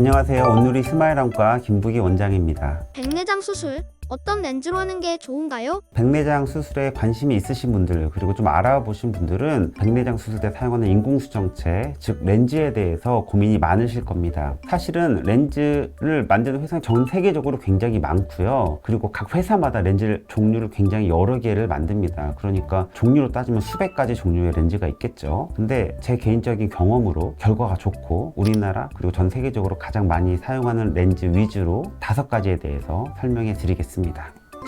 안녕하세요. 온누리 스마일함과 김부기 원장입니다. 백내장 수술 어떤 렌즈로 하는 게 좋은가요? 백내장 수술에 관심이 있으신 분들, 그리고 좀 알아보신 분들은 백내장 수술 때 사용하는 인공수정체, 즉 렌즈에 대해서 고민이 많으실 겁니다. 사실은 렌즈를 만드는 회사는 전 세계적으로 굉장히 많고요. 그리고 각 회사마다 렌즈 종류를 굉장히 여러 개를 만듭니다. 그러니까 종류로 따지면 수백 가지 종류의 렌즈가 있겠죠. 근데 제 개인적인 경험으로 결과가 좋고 우리나라 그리고 전 세계적으로 가장 많이 사용하는 렌즈 위주로 5가지에 대해서 설명해 드리겠습니다.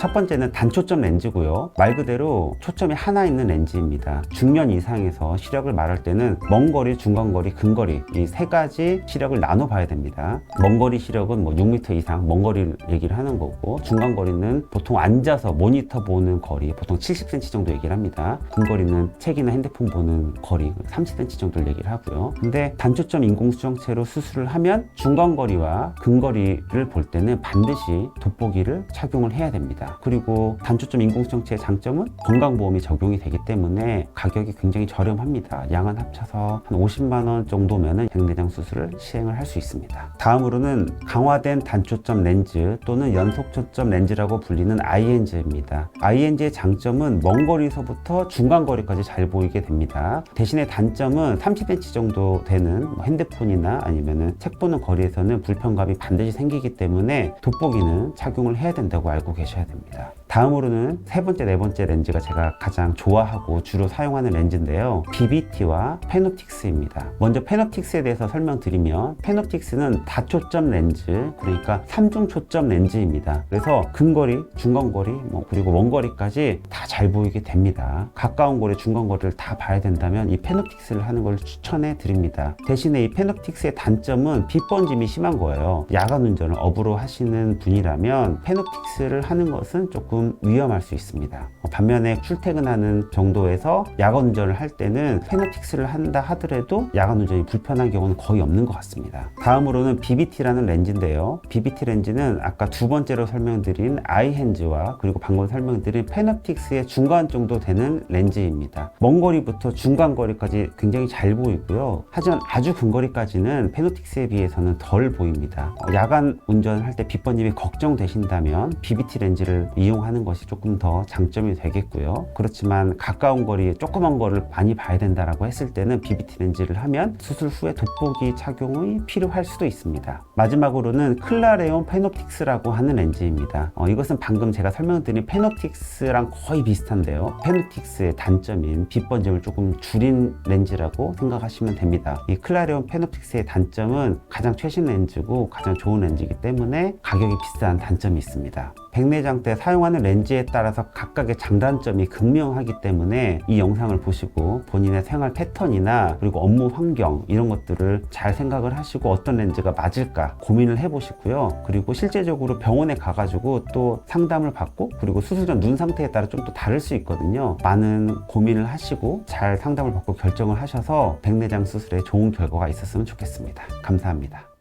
첫 번째는 단초점 렌즈고요. 말 그대로 초점이 하나 있는 렌즈입니다. 중년 이상에서 시력을 말할 때는 먼 거리, 중간 거리, 근거리 이 3가지 시력을 나눠 봐야 됩니다. 먼 거리 시력은 6m 이상 먼 거리를 얘기를 하는 거고, 중간 거리는 보통 앉아서 모니터 보는 거리 보통 70cm 정도 얘기를 합니다. 근거리는 책이나 핸드폰 보는 거리 30cm 정도를 얘기를 하고요. 근데 단초점 인공수정체로 수술을 하면 중간 거리와 근거리를 볼 때는 반드시 돋보기를 착용을 해야 됩니다. 그리고 단초점 인공수정체의 장점은 건강보험이 적용이 되기 때문에 가격이 굉장히 저렴합니다. 양은 합쳐서 한 50만 원 정도면 백내장 수술을 시행을 할 수 있습니다. 다음으로는 강화된 단초점 렌즈 또는 연속초점 렌즈라고 불리는 ING입니다. ING의 장점은 먼 거리서부터 중간 거리까지 잘 보이게 됩니다. 대신에 단점은 30cm 정도 되는 핸드폰이나 아니면 책 보는 거리에서는 불편감이 반드시 생기기 때문에 돋보기는 착용을 해야 된다고 알고 계셔야 됩니다. 다음으로는 세 번째, 네 번째 렌즈가 제가 가장 좋아하고 주로 사용하는 렌즈인데요. BBT와 페노틱스입니다. 먼저 페노틱스에 대해서 설명드리면, 페노틱스는 다초점 렌즈, 그러니까 3중 초점 렌즈입니다. 그래서 근거리, 중간거리, 그리고 먼거리까지 다 잘 보이게 됩니다. 가까운 거리, 중간 거리를 다 봐야 된다면 이 페노틱스를 하는 걸 추천해 드립니다. 대신에 이 페노틱스의 단점은 빛 번짐이 심한 거예요. 야간 운전을 업으로 하시는 분이라면 페노틱스를 하는 것은 조금 위험할 수 있습니다. 반면에 출퇴근하는 정도에서 야간 운전을 할 때는 페노틱스를 한다 하더라도 야간 운전이 불편한 경우는 거의 없는 것 같습니다. 다음으로는 BBT라는 렌즈인데요. BBT 렌즈는 아까 두 번째로 설명드린 아이헨즈와 그리고 방금 설명드린 페노틱스의 중간 정도 되는 렌즈입니다. 먼 거리부터 중간 거리까지 굉장히 잘 보이고요. 하지만 아주 근거리까지는 페노틱스에 비해서는 덜 보입니다. 야간 운전할 때 빛 번짐이 걱정되신다면 BBT 렌즈를 이용하는 것이 조금 더 장점이 되겠고요. 그렇지만 가까운 거리, 조그만 거를 많이 봐야 된다라고 했을 때는 BBT 렌즈를 하면 수술 후에 돋보기 착용이 필요할 수도 있습니다. 마지막으로는 클라레온 페노틱스라고 하는 렌즈입니다. 이것은 방금 제가 설명드린 페노틱스랑 거의 비슷한데요. 페노틱스의 단점인 빛 번짐을 조금 줄인 렌즈라고 생각하시면 됩니다. 이 클라레온 페노틱스의 단점은 가장 최신 렌즈고 가장 좋은 렌즈이기 때문에 가격이 비싼 단점이 있습니다. 백내장 때 사용하는 렌즈에 따라서 각각의 장단점이 극명하기 때문에 이 영상을 보시고 본인의 생활 패턴이나 그리고 업무 환경 이런 것들을 잘 생각을 하시고 어떤 렌즈가 맞을까 고민을 해보시고요. 그리고 실제적으로 병원에 가가지고 또 상담을 받고, 그리고 수술 전 눈 상태에 따라 좀 또 다를 수 있거든요. 많은 고민을 하시고 잘 상담을 받고 결정을 하셔서 백내장 수술에 좋은 결과가 있었으면 좋겠습니다. 감사합니다.